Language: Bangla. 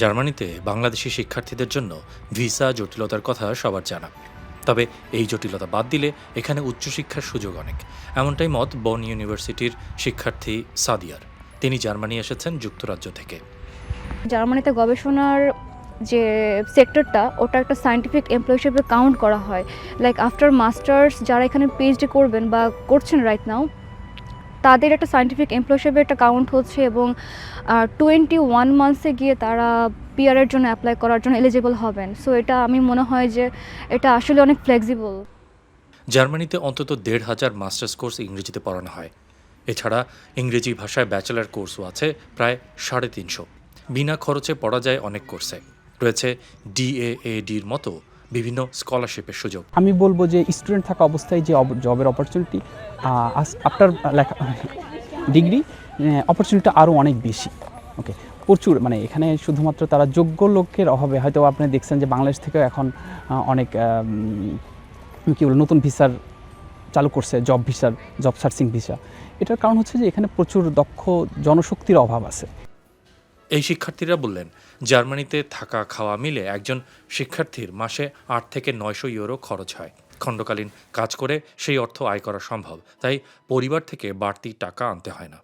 জার্মানিতে বাংলাদেশি শিক্ষার্থীদের জন্য ভিসা জটিলতার কথা সবার জানা। তবে এই জটিলতা বাদ দিলে এখানে উচ্চশিক্ষার সুযোগ অনেক, এমনটাই মত বন ইউনিভার্সিটির শিক্ষার্থী সাদিয়ার। তিনি জার্মানি এসেছেন যুক্তরাজ্য থেকে। জার্মানিতে গবেষণার যে সেক্টরটা ওটা একটা সায়েন্টিফিক এমপ্লয় হিসেবে কাউন্ট করা হয়। লাইক আফটার মাস্টার্স যারা এখানে পিএইচডি করবেন বা করছেন রাইট নাও, তাদের একটা সায়েন্টিফিক এমপ্লয় হিসেবে একটা কাউন্ট হচ্ছে এবং 21 মান্থসে গিয়ে তারা পিআরের জন্য অ্যাপ্লাই করার জন্য এলিজিবল হবেন। সো এটা আমি মনে হয় যে এটা আসলে অনেক ফ্লেক্সিবল। জার্মানিতে অন্তত 1,500 মাস্টার্স কোর্স ইংরেজিতে পড়ানো হয়। এছাড়া ইংরেজি ভাষায় ব্যাচেলার কোর্সও আছে প্রায় 350। বিনা খরচে পড়া যায় অনেক কোর্সে। রয়েছে ডিএএডির মতো বিভিন্ন স্কলারশিপের সুযোগ। আমি বলবো যে স্টুডেন্ট থাকা অবস্থায় যে জবের অপরচুনিটি আফটার লেখা ডিগ্রি অপরচুনিটি আরও অনেক বেশি। ওকে, প্রচুর, মানে এখানে শুধুমাত্র তারা যোগ্য লোকের অভাবে, হয়তো আপনি দেখছেন যে বাংলাদেশ থেকেও এখন অনেক কী বলে নতুন ভিসার চালু করছে, জব সার্চিং ভিসা। এটার কারণ হচ্ছে যে এখানে প্রচুর দক্ষ জনশক্তির অভাব আছে। এই শিক্ষার্থীরা বললেন, জার্মানিতে থাকা খাওয়া মিলে একজন শিক্ষার্থীর মাসে 8 থেকে 900 ইউরো খরচ হয়। খণ্ডকালীন কাজ করে সেই অর্থ আয় করা সম্ভব, তাই পরিবার থেকে বাড়তি টাকা আনতে হয় না।